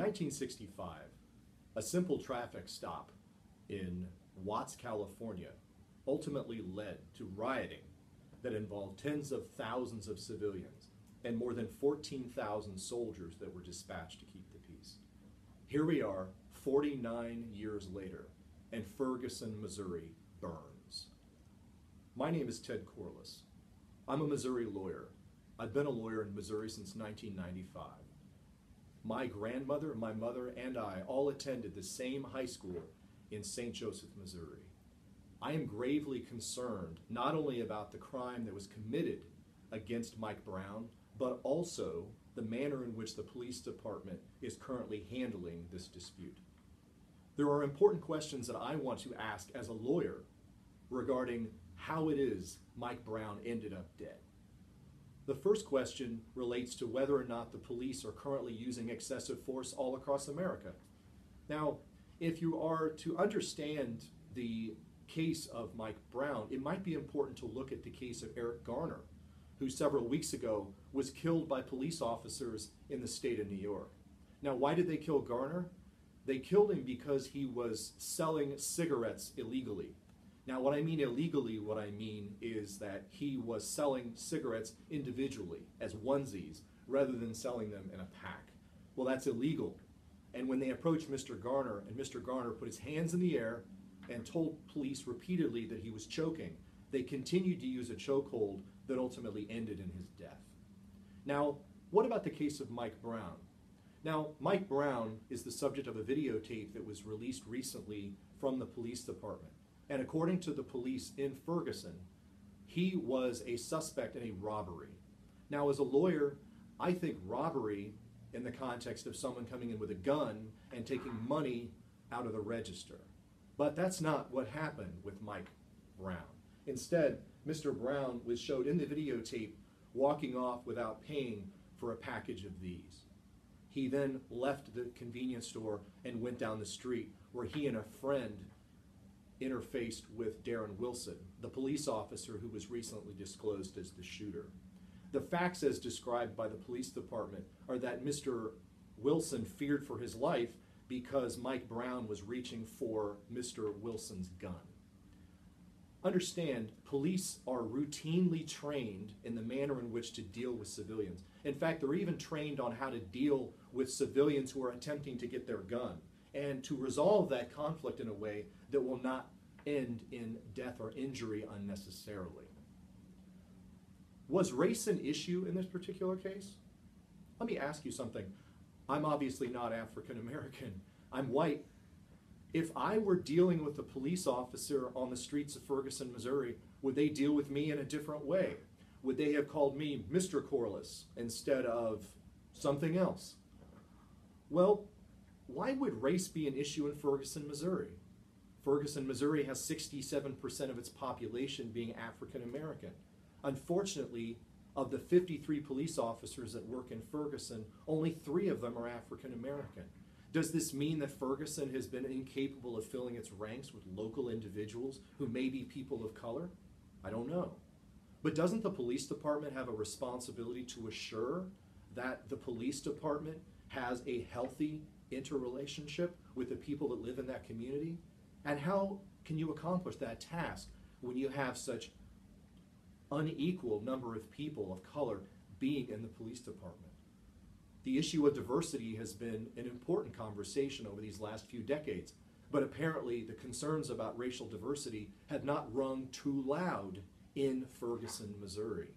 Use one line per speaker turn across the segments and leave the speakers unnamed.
1965, a simple traffic stop in Watts, California, ultimately led to rioting that involved tens of thousands of civilians and more than 14,000 soldiers that were dispatched to keep the peace. Here we are, 49 years later, and Ferguson, Missouri burns. My name is Ted Corless. I'm a Missouri lawyer. I've been a lawyer in Missouri since 1995. My grandmother, my mother, and I all attended the same high school in St. Joseph, Missouri. I am gravely concerned not only about the crime that was committed against Mike Brown, but also the manner in which the police department is currently handling this dispute. There are important questions that I want to ask as a lawyer regarding how it is Mike Brown ended up dead. The first question relates to whether or not the police are currently using excessive force all across America. Now, if you are to understand the case of Mike Brown, it might be important to look at the case of Eric Garner, who several weeks ago was killed by police officers in the state of New York. Now, why did they kill Garner? They killed him because he was selling cigarettes illegally. Now, what I mean illegally, what I mean is that he was selling cigarettes individually as onesies rather than selling them in a pack. Well, that's illegal. And when they approached Mr. Garner, and Mr. Garner put his hands in the air and told police repeatedly that he was choking, they continued to use a chokehold that ultimately ended in his death. Now, what about the case of Mike Brown? Now, Mike Brown is the subject of a videotape that was released recently from the police department. And according to the police in Ferguson, he was a suspect in a robbery. Now, as a lawyer, I think robbery in the context of someone coming in with a gun and taking money out of the register. But that's not what happened with Mike Brown. Instead, Mr. Brown was showed in the videotape walking off without paying for a package of these. He then left the convenience store and went down the street where he and a friend interfaced with Darren Wilson, the police officer who was recently disclosed as the shooter. The facts as described by the police department are that Mr. Wilson feared for his life because Mike Brown was reaching for Mr. Wilson's gun. Understand, police are routinely trained in the manner in which to deal with civilians. In fact, they're even trained on how to deal with civilians who are attempting to get their gun and to resolve that conflict in a way that will not end in death or injury unnecessarily. Was race an issue in this particular case? Let me ask you something. I'm obviously not African American. I'm white. If I were dealing with a police officer on the streets of Ferguson, Missouri, would they deal with me in a different way? Would they have called me Mr. Corless instead of something else? Well, why would race be an issue in Ferguson, Missouri? Ferguson, Missouri has 67% of its population being African American. Unfortunately, of the 53 police officers that work in Ferguson, only 3 of them are African American. Does this mean that Ferguson has been incapable of filling its ranks with local individuals who may be people of color? I don't know. But doesn't the police department have a responsibility to assure that the police department has a healthy interrelationship with the people that live in that community? And how can you accomplish that task when you have such unequal number of people of color being in the police department? The issue of diversity has been an important conversation over these last few decades, but apparently the concerns about racial diversity have not rung too loud in Ferguson, Missouri.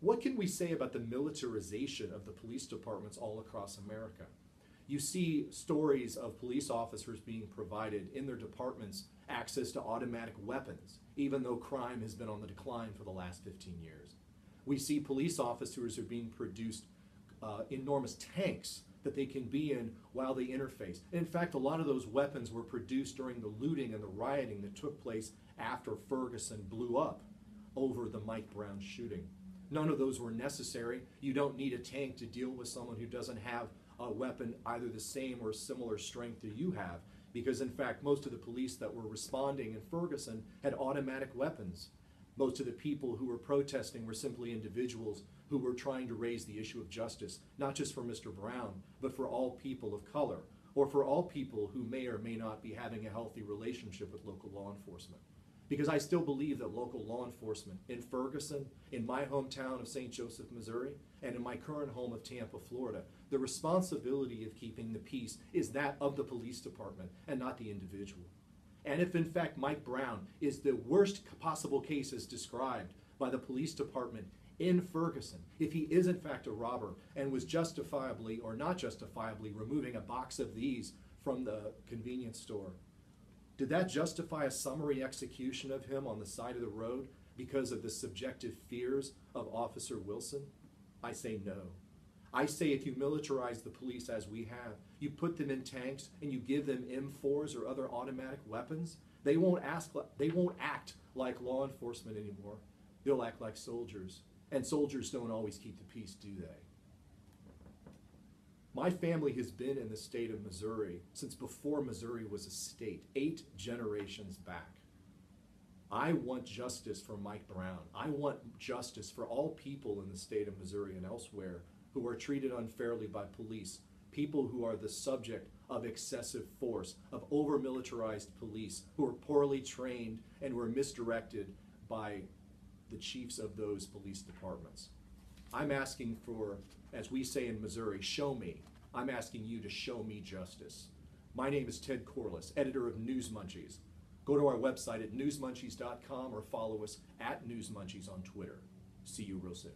What can we say about the militarization of the police departments all across America? You see stories of police officers being provided in their departments access to automatic weapons, even though crime has been on the decline for the last 15 years. We see police officers are being produced enormous tanks that they can be in while they interface. In fact, a lot of those weapons were produced during the looting and the rioting that took place after Ferguson blew up over the Mike Brown shooting. None of those were necessary. You don't need a tank to deal with someone who doesn't have a weapon either the same or similar strength that you have, because in fact most of the police that were responding in Ferguson had automatic weapons. Most of the people who were protesting were simply individuals who were trying to raise the issue of justice, not just for Mr. Brown, but for all people of color, or for all people who may or may not be having a healthy relationship with local law enforcement. Because I still believe that local law enforcement in Ferguson, in my hometown of St. Joseph, Missouri, and in my current home of Tampa, Florida, the responsibility of keeping the peace is that of the police department and not the individual. And if in fact Mike Brown is the worst possible case as described by the police department in Ferguson, if he is in fact a robber and was justifiably or not justifiably removing a box of these from the convenience store, did that justify a summary execution of him on the side of the road because of the subjective fears of Officer Wilson? I say no. I say if you militarize the police as we have, you put them in tanks and you give them M4s or other automatic weapons, they won't act like law enforcement anymore. They'll act like soldiers. And soldiers don't always keep the peace, do they? My family has been in the state of Missouri since before Missouri was a state, 8 generations back. I want justice for Mike Brown. I want justice for all people in the state of Missouri and elsewhere who are treated unfairly by police, people who are the subject of excessive force, of over-militarized police, who are poorly trained and who are misdirected by the chiefs of those police departments. I'm asking for, as we say in Missouri, show me. I'm asking you to show me justice. My name is Ted Corless, editor of News Munchies. Go to our website at newsmunchies.com or follow us at News Munchies on Twitter. See you real soon.